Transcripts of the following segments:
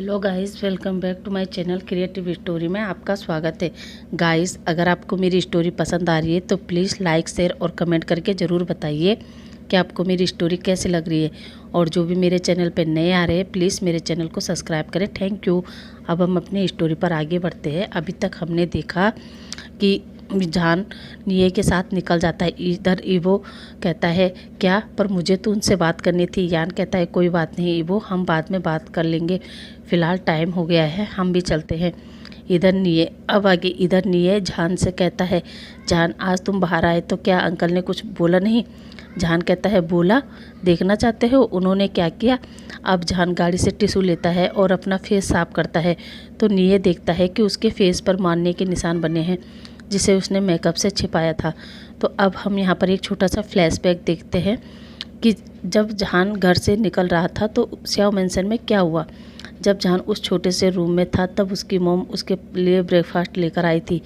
Hello guys, welcome back to my channel creative story में आपका स्वागत है। गाइस, अगर आपको मेरी स्टोरी पसंद आ रही है तो प्लीज़ लाइक, शेयर और कमेंट करके ज़रूर बताइए कि आपको मेरी स्टोरी कैसी लग रही है। और जो भी मेरे चैनल पे नए आ रहे हैं प्लीज़ मेरे चैनल को सब्सक्राइब करें। Thank you. अब हम अपनी स्टोरी पर आगे बढ़ते हैं। अभी तक हमने देखा कि जान निये के साथ निकल जाता है। इधर ईवो कहता है क्या, पर मुझे तो उनसे बात करनी थी। यान कहता है कोई बात नहीं ईवो, हम बाद में बात कर लेंगे, फ़िलहाल टाइम हो गया है, हम भी चलते हैं। इधर निये अब आगे इधर निये जान से कहता है जान आज तुम बाहर आए तो क्या अंकल ने कुछ बोला नहीं? जान कहता है बोला, देखना चाहते हो उन्होंने क्या किया? अब जान गाड़ी से टिश्यू लेता है और अपना फेस साफ करता है तो निये देखता है कि उसके फेस पर मारने के निशान बने हैं जिसे उसने मेकअप से छिपाया था। तो अब हम यहाँ पर एक छोटा सा फ्लैशबैक देखते हैं कि जब जहान घर से निकल रहा था तो श्याओ मेंशन में क्या हुआ। जब जहान उस छोटे से रूम में था तब उसकी मॉम उसके लिए ब्रेकफास्ट लेकर आई थी।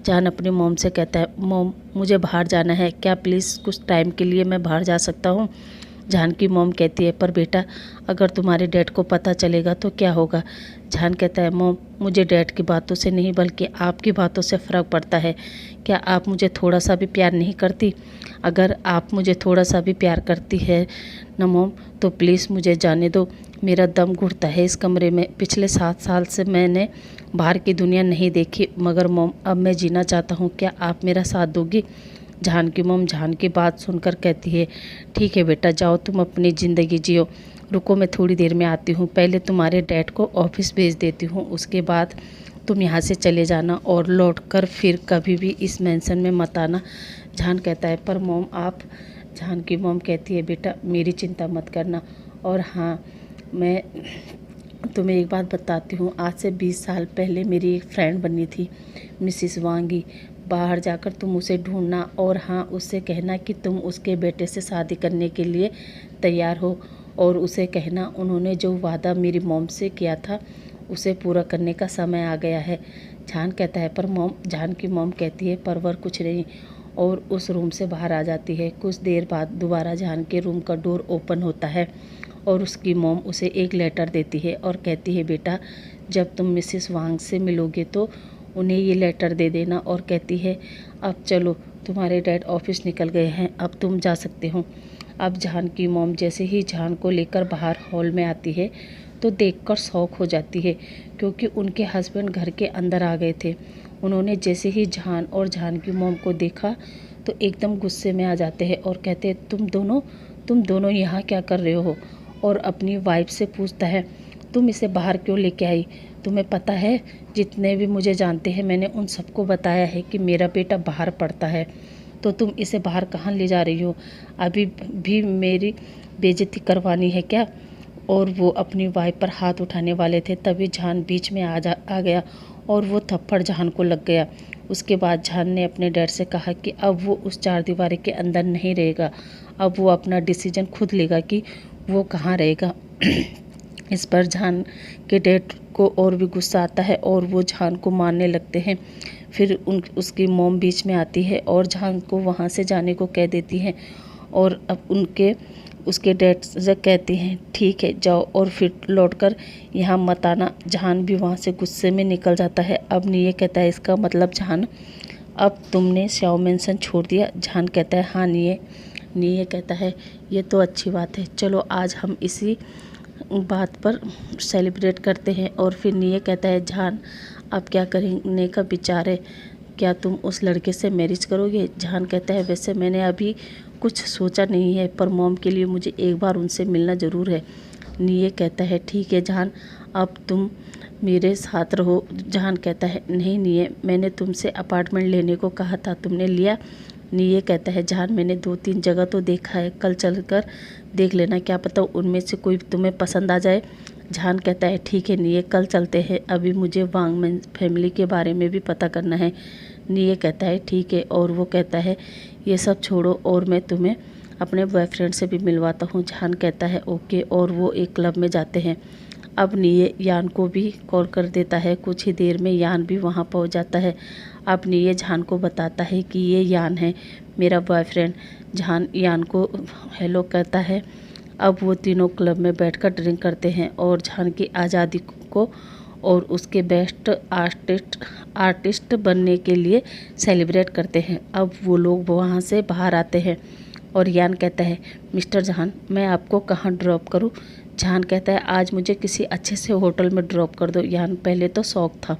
जहान अपनी मॉम से कहता है मॉम मुझे बाहर जाना है, क्या प्लीज़ कुछ टाइम के लिए मैं बाहर जा सकता हूँ? जहान की मॉम कहती है पर बेटा अगर तुम्हारे डैड को पता चलेगा तो क्या होगा? जहान कहता है मॉम मुझे डैड की बातों से नहीं बल्कि आपकी बातों से फ़र्क पड़ता है। क्या आप मुझे थोड़ा सा भी प्यार नहीं करती? अगर आप मुझे थोड़ा सा भी प्यार करती है ना मॉम तो प्लीज़ मुझे जाने दो, मेरा दम घुटता है इस कमरे में। पिछले 7 साल से मैंने बाहर की दुनिया नहीं देखी मगर मॉम अब मैं जीना चाहता हूँ, क्या आप मेरा साथ दोगी? जहान की मॉम जहान की बात सुनकर कहती है ठीक है बेटा जाओ तुम अपनी ज़िंदगी जियो, रुको मैं थोड़ी देर में आती हूँ, पहले तुम्हारे डैड को ऑफिस भेज देती हूँ, उसके बाद तुम यहाँ से चले जाना और लौटकर फिर कभी भी इस मेंशन में मत आना। जहान कहता है पर मॉम आप। जहान की मॉम कहती है बेटा मेरी चिंता मत करना, और हाँ मैं तुम्हें एक बात बताती हूँ, आज से 20 साल पहले मेरी एक फ्रेंड बनी थी मिसिस वांगी। बाहर जाकर तुम उसे ढूंढना और हाँ उससे कहना कि तुम उसके बेटे से शादी करने के लिए तैयार हो, और उसे कहना उन्होंने जो वादा मेरी मॉम से किया था उसे पूरा करने का समय आ गया है। जहान कहता है पर मॉम। जहान की मॉम कहती है परवर कुछ नहीं, और उस रूम से बाहर आ जाती है। कुछ देर बाद दोबारा जहान के रूम का डोर ओपन होता है और उसकी मॉम उसे एक लेटर देती है और कहती है बेटा जब तुम मिसिस वांग से मिलोगे तो उन्हें ये लेटर दे देना, और कहती है अब चलो तुम्हारे डैड ऑफिस निकल गए हैं, अब तुम जा सकते हो। अब जहान की मॉम जैसे ही जहान को लेकर बाहर हॉल में आती है तो देखकर शॉक हो जाती है क्योंकि उनके हस्बैंड घर के अंदर आ गए थे। उन्होंने जैसे ही जहान और जहान की मॉम को देखा तो एकदम गुस्से में आ जाते हैं और कहते हैं तुम दोनों यहाँ क्या कर रहे हो? और अपनी वाइफ से पूछता है तुम इसे बाहर क्यों लेके आई? तुम्हें पता है जितने भी मुझे जानते हैं मैंने उन सबको बताया है कि मेरा बेटा बाहर पढ़ता है, तो तुम इसे बाहर कहाँ ले जा रही हो? अभी भी मेरी बेइज्जती करवानी है क्या? और वो अपनी वाइफ पर हाथ उठाने वाले थे तभी जहान बीच में आ गया और वो थप्पड़ जहान को लग गया। उसके बाद जहान ने अपने डैड से कहा कि अब वो उस चारदीवारी के अंदर नहीं रहेगा, अब वो अपना डिसीजन खुद लेगा कि वो कहाँ रहेगा। इस पर जहान के डैड को और भी गुस्सा आता है और वो जहान को मारने लगते हैं। फिर उसकी मॉम बीच में आती है और जहान को वहाँ से जाने को कह देती है, और अब उसके डैड से कहते हैं ठीक है जाओ और फिर लौटकर यहाँ मत आना। जहान भी वहाँ से गुस्से में निकल जाता है। अब निये कहता है इसका मतलब जहान अब तुमने श्याओ मेंशन छोड़ दिया? जहान कहता है हाँ निये कहता है ये तो अच्छी बात है, चलो आज हम इसी बात पर सेलिब्रेट करते हैं। और फिर निये कहता है जहान अब क्या करने का विचार है, क्या तुम उस लड़के से मैरिज करोगे? जहान कहता है वैसे मैंने अभी कुछ सोचा नहीं है पर मॉम के लिए मुझे एक बार उनसे मिलना ज़रूर है। निये कहता है ठीक है जहान अब तुम मेरे साथ रहो। जहान कहता है नहीं निये मैंने तुमसे अपार्टमेंट लेने को कहा था, तुमने लिया? निये कहता है जहान मैंने 2-3 जगह तो देखा है, कल चलकर देख लेना, क्या पता उनमें से कोई तुम्हें पसंद आ जाए। जहान कहता है ठीक है निये कल चलते हैं, अभी मुझे वांग फैमिली के बारे में भी पता करना है। निये कहता है ठीक है, और वो कहता है ये सब छोड़ो और मैं तुम्हें अपने बॉयफ्रेंड से भी मिलवाता हूँ। जहान कहता है ओके, और वो एक क्लब में जाते हैं। अब निये यान को भी कॉल कर देता है, कुछ ही देर में यान भी वहाँ पहुँच जाता है। अब निये जहान को बताता है कि ये यान है मेरा बॉयफ्रेंड। जहान यान को हेलो कहता है। अब वो तीनों क्लब में बैठकर ड्रिंक करते हैं और जहान की आज़ादी को और उसके बेस्ट आर्टिस्ट बनने के लिए सेलिब्रेट करते हैं। अब वो लोग वहाँ से बाहर आते हैं और यान कहता है, मिस्टर जहान मैं आपको कहाँ ड्रॉप करूँ? जहान कहता है, आज मुझे किसी अच्छे से होटल में ड्रॉप कर दो। यान पहले तो शौक था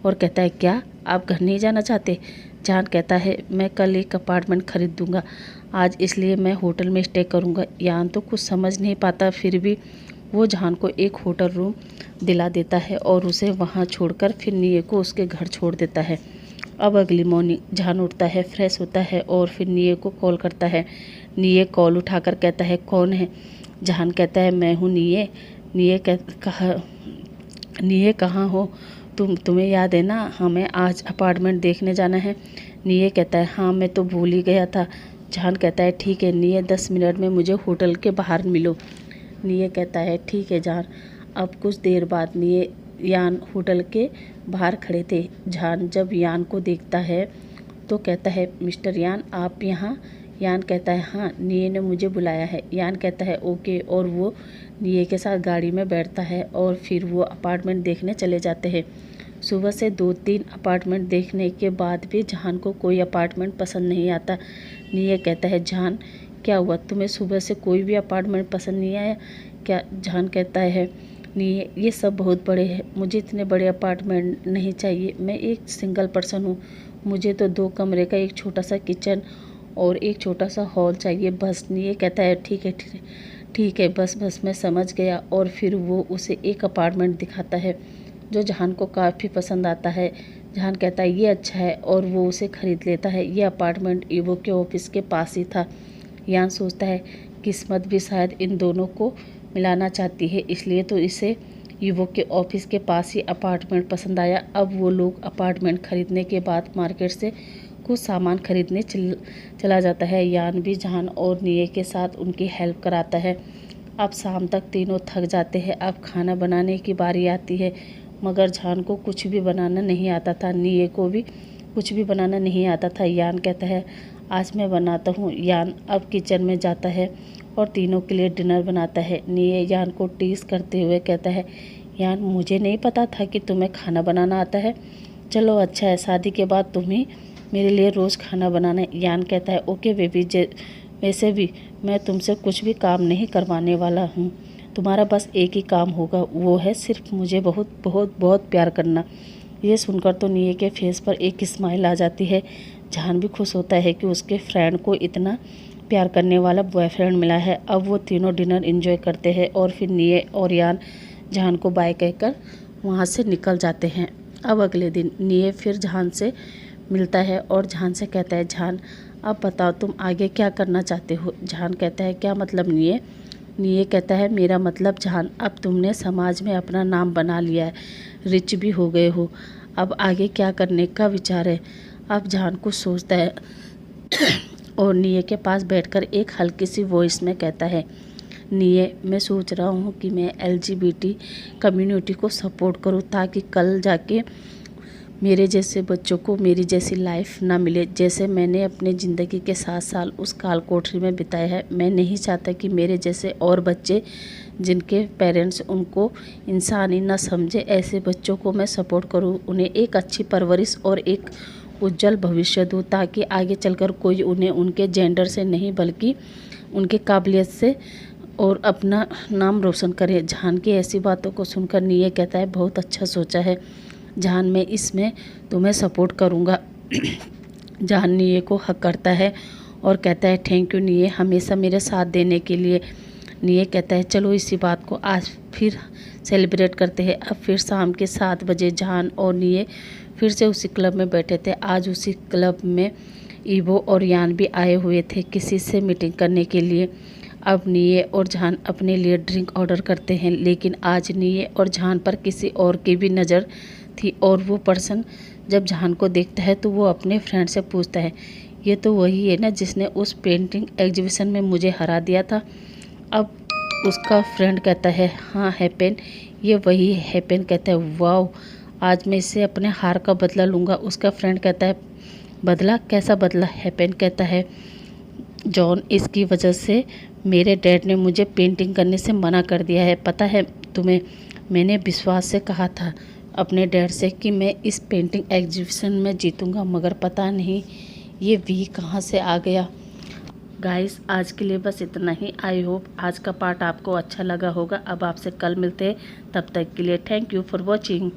और कहता है, क्या आप घर नहीं जाना चाहते? जहान कहता है, मैं कल एक अपार्टमेंट खरीद दूँगा आज, इसलिए मैं होटल में स्टे करूँगा। यान तो कुछ समझ नहीं पाता, फिर भी वो जहान को एक होटल रूम दिला देता है और उसे वहाँ छोड़कर फिर निये को उसके घर छोड़ देता है। अब अगली मॉर्निंग जहान उठता है, फ्रेश होता है और फिर निये को कॉल करता है। निये कॉल उठाकर कहता है, कौन है? जहान कहता है, मैं हूँ निये। निये कहाँ हो? तुम्हें याद है ना, हमें आज अपार्टमेंट देखने जाना है। निये कहता है, हाँ मैं तो भूल ही गया था। जहान कहता है, ठीक है निये, 10 मिनट में मुझे होटल के बाहर मिलो। निये कहता है, ठीक है जहान। अब कुछ देर बाद निये यान होटल के बाहर खड़े थे। जहान जब यान को देखता है तो कहता है, मिस्टर यान आप यहाँ? यान कहता है, हाँ निये ने मुझे बुलाया है। यान कहता है, ओके, और वो निये के साथ गाड़ी में बैठता है और फिर वो अपार्टमेंट देखने चले जाते हैं। सुबह से 2-3 अपार्टमेंट देखने के बाद भी जहान को कोई अपार्टमेंट पसंद नहीं आता। निये कहता है, जहान क्या हुआ, तुम्हें सुबह से कोई भी अपार्टमेंट पसंद नहीं आया क्या? जहान कहता है, नहीं ये सब बहुत बड़े हैं, मुझे इतने बड़े अपार्टमेंट नहीं चाहिए, मैं एक सिंगल पर्सन हूँ, मुझे तो 2 कमरे का एक छोटा सा किचन और एक छोटा सा हॉल चाहिए बस। ये कहता है, ठीक है बस मैं समझ गया। और फिर वो उसे एक अपार्टमेंट दिखाता है जो जहान को काफ़ी पसंद आता है। जहान कहता है, ये अच्छा है, और वो उसे ख़रीद लेता है। ये अपार्टमेंट ईवो के ऑफिस के पास ही था। यान सोचता है, किस्मत भी शायद इन दोनों को मिलाना चाहती है, इसलिए तो इसे ईवो के ऑफिस के पास ही अपार्टमेंट पसंद आया। अब वो लोग अपार्टमेंट खरीदने के बाद मार्केट से कुछ सामान खरीदने चला जाता है। यान भी जहान और निये के साथ उनकी हेल्प कराता है। अब शाम तक तीनों थक जाते हैं। अब खाना बनाने की बारी आती है, मगर जहान को कुछ भी बनाना नहीं आता था, निये को भी कुछ भी बनाना नहीं आता था। यान कहता है, आज मैं बनाता हूँ। यान अब किचन में जाता है और तीनों के लिए डिनर बनाता है। निये यान को टीस करते हुए कहता है, यान मुझे नहीं पता था कि तुम्हें खाना बनाना आता है, चलो अच्छा है, शादी के बाद तुम्हें मेरे लिए रोज़ खाना बनाना है। यान कहता है, ओके बेबी, वैसे भी मैं तुमसे कुछ भी काम नहीं करवाने वाला हूँ, तुम्हारा बस एक ही काम होगा, वो है सिर्फ मुझे बहुत बहुत बहुत प्यार करना। ये सुनकर तो निये के फेस पर एक स्माइल आ जाती है। जहान भी खुश होता है कि उसके फ्रेंड को इतना प्यार करने वाला बॉयफ्रेंड मिला है। अब वो तीनों डिनर एंजॉय करते हैं और फिर निये और यान जहान को बाय कहकर वहाँ से निकल जाते हैं। अब अगले दिन निये फिर जहान से मिलता है और जहान से कहता है, जहान अब बताओ तुम आगे क्या करना चाहते हो? जहान कहता है, क्या मतलब निये? निये कहता है, मेरा मतलब जहान, अब तुमने समाज में अपना नाम बना लिया है, रिच भी हो गए हो, अब आगे क्या करने का विचार है? अब जहान कुछ सोचता है और निये के पास बैठकर एक हल्की सी वॉइस में कहता है, निये मैं सोच रहा हूँ कि मैं LGBT कम्युनिटी को सपोर्ट करूँ, ताकि कल जाके मेरे जैसे बच्चों को मेरी जैसी लाइफ ना मिले, जैसे मैंने अपने ज़िंदगी के 7 साल उस काल कोठरी में बिताए हैं। मैं नहीं चाहता कि मेरे जैसे और बच्चे जिनके पेरेंट्स उनको इंसान ही ना समझे, ऐसे बच्चों को मैं सपोर्ट करूं, उन्हें एक अच्छी परवरिश और एक उज्जवल भविष्य दूं, ताकि आगे चलकर कोई उन्हें उनके जेंडर से नहीं बल्कि उनके काबिलियत से और अपना नाम रोशन करे। जहान की ऐसी बातों को सुनकर निये कहता है, बहुत अच्छा सोचा है जहान, मैं इसमें तुम्हें सपोर्ट करूँगा। जहान निये को हक करता है और कहता है, थैंक यू निये, हमेशा मेरे साथ देने के लिए। निये कहता है, चलो इसी बात को आज फिर सेलिब्रेट करते हैं। अब फिर शाम के 7 बजे जहान और निये फिर से उसी क्लब में बैठे थे। आज उसी क्लब में ईवो और यान भी आए हुए थे किसी से मीटिंग करने के लिए। अब निये और जहान अपने लिए ड्रिंक ऑर्डर करते हैं, लेकिन आज निये और जहान पर किसी और की भी नज़र थी, और वो पर्सन जब जहान को देखता है तो वो अपने फ्रेंड से पूछता है, ये तो वही है ना जिसने उस पेंटिंग एग्जीबिशन में मुझे हरा दिया था? अब उसका फ्रेंड कहता है, हाँ हैपन, ये वही है। हैपन कहता है, वाओ, आज मैं इससे अपने हार का बदला लूँगा। उसका फ्रेंड कहता है, बदला? कैसा बदला? हैपन कहता है, जॉन, इसकी वजह से मेरे डैड ने मुझे पेंटिंग करने से मना कर दिया है, पता है तुम्हें? मैंने विश्वास से कहा था अपने डैड से कि मैं इस पेंटिंग एग्जीबिशन में जीतूंगा, मगर पता नहीं ये वी कहाँ से आ गया। गाइस आज के लिए बस इतना ही। आई होप आज का पार्ट आपको अच्छा लगा होगा। अब आपसे कल मिलते हैं, तब तक के लिए थैंक यू फॉर वॉचिंग।